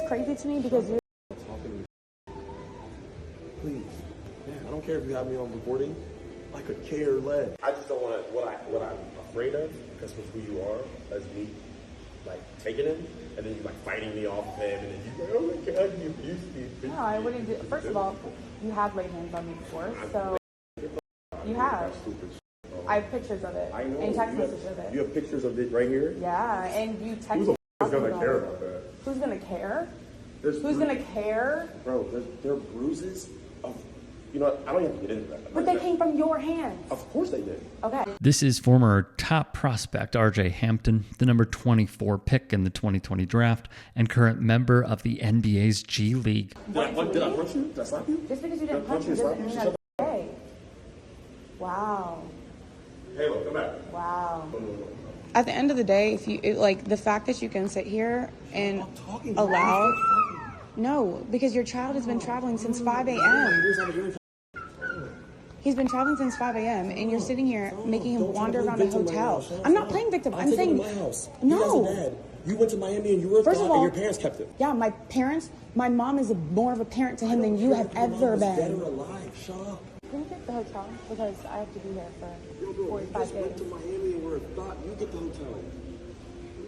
crazy to me because you're talking to me. Please, man, I don't care if you have me on recording. I could care less. I just don't want what I'm afraid of, because with who you are, as me, like taking him, and then you like fighting me off of him, and then you like, oh my God, you abused me. no, I wouldn't do. First of all, you have laid hands on me before, so you have. I have pictures of it. I know. And text messages of it. You have pictures of it right here? Yeah, and you text Who's me. gonna care about that? Who's gonna care? Who's gonna care? Bro, there are bruises of, you know, I don't even get into that. But they came from your hands. Of course they did. Okay. This is former top prospect RJ Hampton, the number 24 pick in the 2020 draft, and current member of the NBA's G-League. Did I punch you? Did I slap you? Just because you didn't punch me doesn't mean that's okay. Wow. Halo, come back. Wow. At the end of the day, if you the fact that you can sit here and allow, no, because your child has been traveling since 5 a.m. He's been traveling since 5 a.m. and you're sitting here making him wander around a hotel. I'm not playing victim. I'm saying no. You went to Miami and you were First of all, and your parents kept it. Yeah, my mom is more of a parent to him than you have ever been. Dead or alive. Shut up. Can you get the hotel? Because I have to be here for 45 days. Went to Miami and we're thought you get the hotel.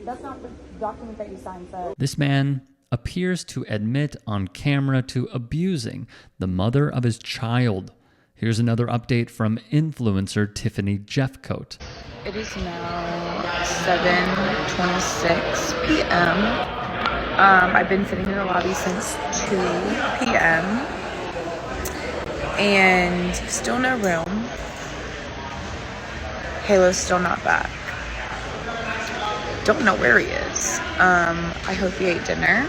That's not the document that you signed, sir. This man appears to admit on camera to abusing the mother of his child. Here's another update from influencer Tiffany Jeffcoat. It is now 7:26 p.m. I've been sitting in the lobby since 2 p.m. and still no room. Halo's still not back. Don't know where he is. I hope he ate dinner.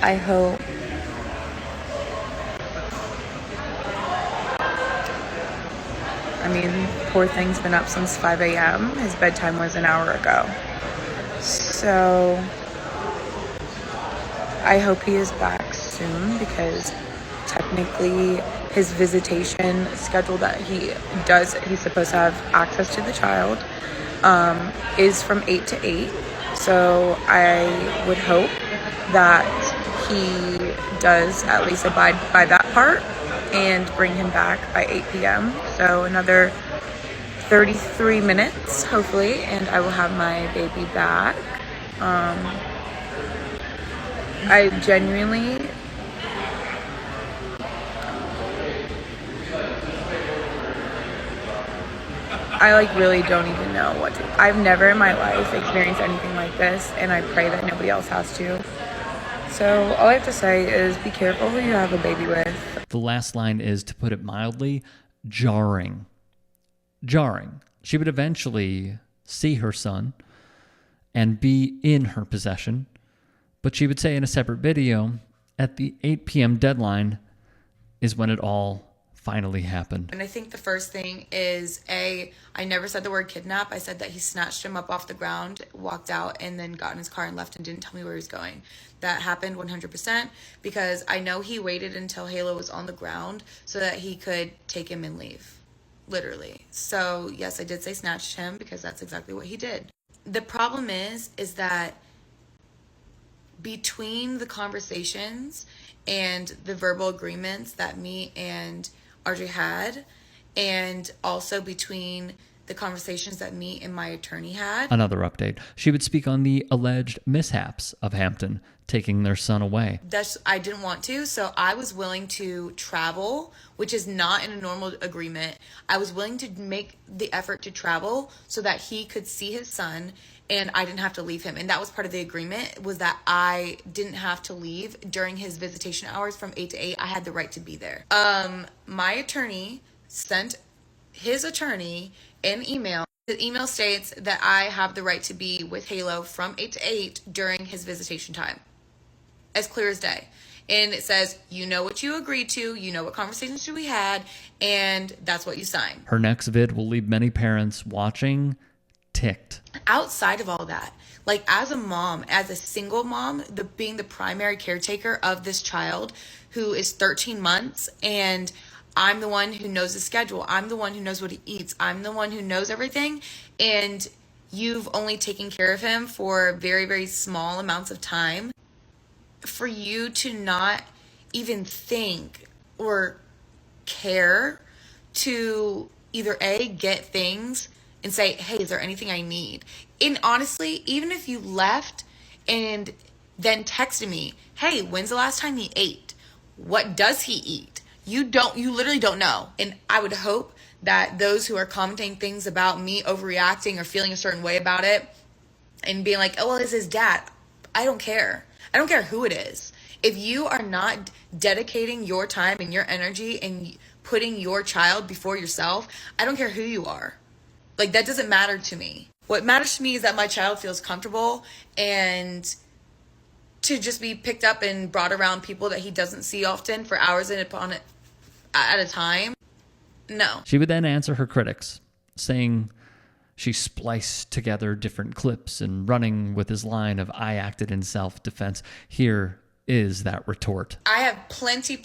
I hope poor thing's been up since 5 a.m. His bedtime was an hour ago. So I hope he is back soon, because technically his visitation schedule that he's supposed to have access to the child, is from 8 to 8. So I would hope that he does at least abide by that part and bring him back by 8 p.m. So another 33 minutes, hopefully, and I will have my baby back. I genuinely really don't even know what to. I've never in my life experienced anything like this, and I pray that nobody else has to. So all I have to say is be careful who you have a baby with. The last line is, to put it mildly, jarring. Jarring. She would eventually see her son and be in her possession, but she would say in a separate video, at the 8 p.m. deadline is when it all finally happened. And I think the first thing is, I never said the word kidnap. I said that he snatched him up off the ground, walked out, and then got in his car and left and didn't tell me where he was going. That happened 100%, because I know he waited until Halo was on the ground so that he could take him and leave. Literally. So yes, I did say snatched him, because that's exactly what he did. The problem is that between the conversations and the verbal agreements that me and RJ had, and also between the conversations that me and my attorney had. Another update. She would speak on the alleged mishaps of Hampton taking their son away. I didn't want to, so I was willing to travel, which is not in a normal agreement. I was willing to make the effort to travel so that he could see his son and I didn't have to leave him. And that was part of the agreement, was that I didn't have to leave during his visitation hours from 8 to 8. I had the right to be there. My attorney sent his attorney an email. The email states that I have the right to be with Halo from 8 to 8 during his visitation time. As clear as day. And it says, you know what you agreed to, you know what conversations we had, and that's what you signed. Her next vid will leave many parents watching ticked. Outside of all that, like as a mom, as a single mom, being the primary caretaker of this child who is 13 months, and I'm the one who knows the schedule. I'm the one who knows what he eats. I'm the one who knows everything. And you've only taken care of him for very, very small amounts of time. For you to not even think or care to either A, get things and say, hey, is there anything I need? And honestly, even if you left and then texted me, hey, when's the last time he ate? What does he eat? You literally don't know. And I would hope that those who are commenting things about me overreacting or feeling a certain way about it and being like, oh, well, it's his dad. I don't care. I don't care who it is. If you are not dedicating your time and your energy and putting your child before yourself, I don't care who you are. Like, that doesn't matter to me. What matters to me is that my child feels comfortable, and to just be picked up and brought around people that he doesn't see often for hours at a time. No. She would then answer her critics, saying she spliced together different clips and running with his line of "I acted in self-defense." Here is that retort. I have plenty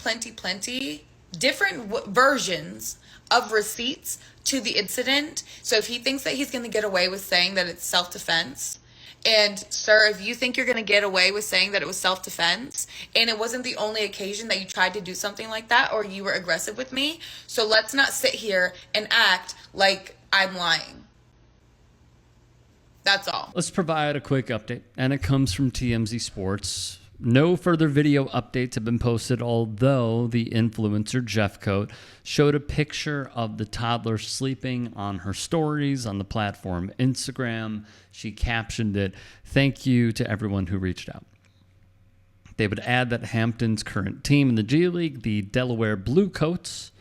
different versions of receipts to the incident. So if he thinks that he's going to get away with saying that it's self-defense, and sir, if you think you're going to get away with saying that it was self-defense and it wasn't the only occasion that you tried to do something like that or you were aggressive with me, so let's not sit here and act like I'm lying. That's all. Let's provide a quick update, and it comes from TMZ Sports. No further video updates have been posted, although the influencer Jeffcoat showed a picture of the toddler sleeping on her stories on the platform Instagram. She captioned it, "Thank you to everyone who reached out." They would add that Hampton's current team in the G-League, the Delaware Bluecoats,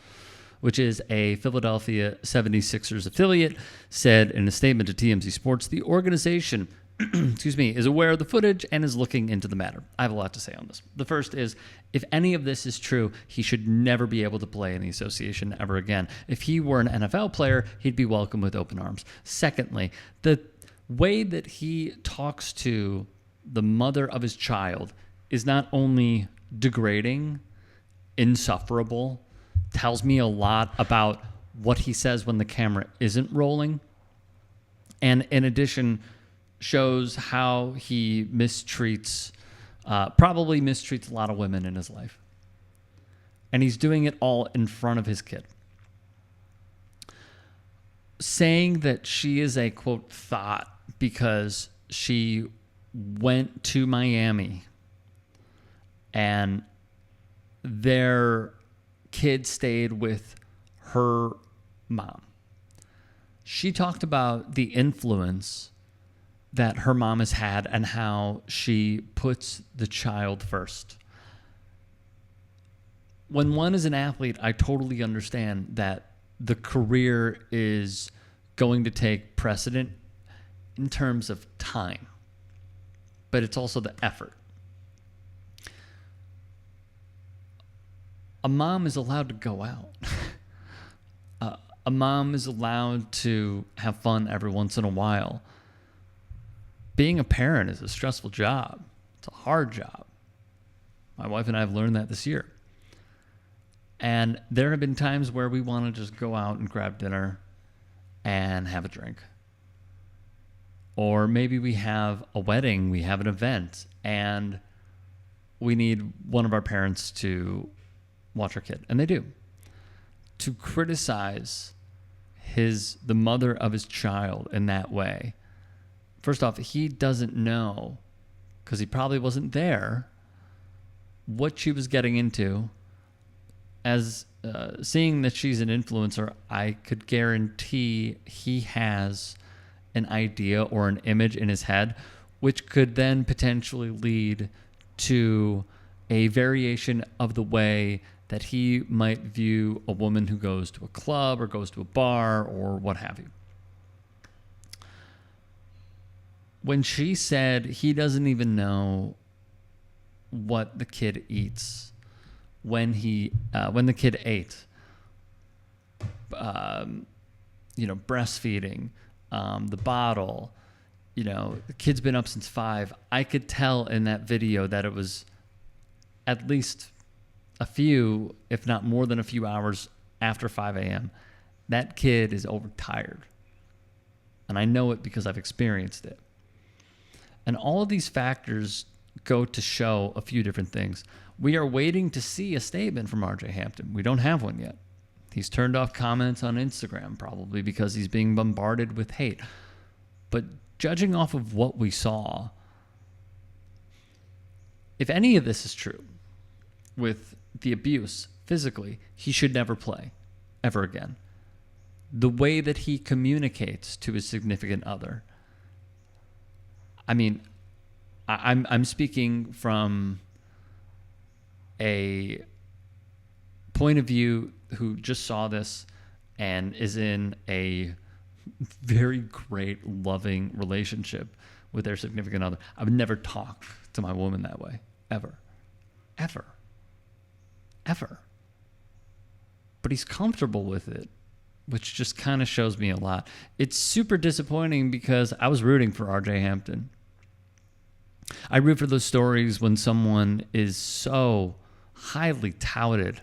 which is a Philadelphia 76ers affiliate, said in a statement to TMZ Sports, the organization is aware of the footage and is looking into the matter. I have a lot to say on this. The first is, if any of this is true, he should never be able to play in the association ever again. If he were an NFL player, he'd be welcomed with open arms. Secondly, the way that he talks to the mother of his child is not only degrading, insufferable, tells me a lot about what he says when the camera isn't rolling, and in addition, shows how he probably mistreats a lot of women in his life. And he's doing it all in front of his kid. Saying that she is a, quote, thought because she went to Miami and their kid stayed with her mom. She talked about the influence that her mom has had and how she puts the child first. When one is an athlete, I totally understand that the career is going to take precedent in terms of time, but it's also the effort. A mom is allowed to go out. A mom is allowed to have fun every once in a while. Being a parent is a stressful job. It's a hard job. My wife and I have learned that this year. And there have been times where we want to just go out and grab dinner and have a drink. Or maybe we have a wedding, we have an event, and we need one of our parents to watch our kid. And they do. To criticize the mother of his child in that way, first off, he doesn't know, because he probably wasn't there, what she was getting into. As seeing that she's an influencer, I could guarantee he has an idea or an image in his head, which could then potentially lead to a variation of the way that he might view a woman who goes to a club or goes to a bar or what have you. When she said he doesn't even know what the kid eats, when the kid ate, breastfeeding, the bottle, the kid's been up since 5. I could tell in that video that it was at least a few, if not more than a few hours after 5 a.m. That kid is overtired. And I know it because I've experienced it. And all of these factors go to show a few different things. We are waiting to see a statement from RJ Hampton. We don't have one yet. He's turned off comments on Instagram, probably because he's being bombarded with hate. But judging off of what we saw, if any of this is true, with the abuse physically, he should never play ever again. The way that he communicates to his significant other, I mean, I'm speaking from a point of view who just saw this and is in a very great, loving relationship with their significant other. I would never talk to my woman that way, ever. Ever. Ever. But he's comfortable with it, which just kind of shows me a lot. It's super disappointing because I was rooting for RJ Hampton. I root for those stories when someone is so highly touted,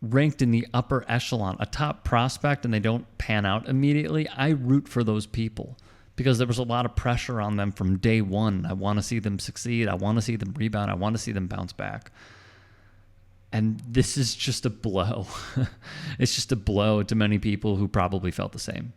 ranked in the upper echelon, a top prospect, and they don't pan out immediately. I root for those people because there was a lot of pressure on them from day one. I want to see them succeed. I want to see them rebound. I want to see them bounce back. And this is just a blow. It's just a blow to many people who probably felt the same.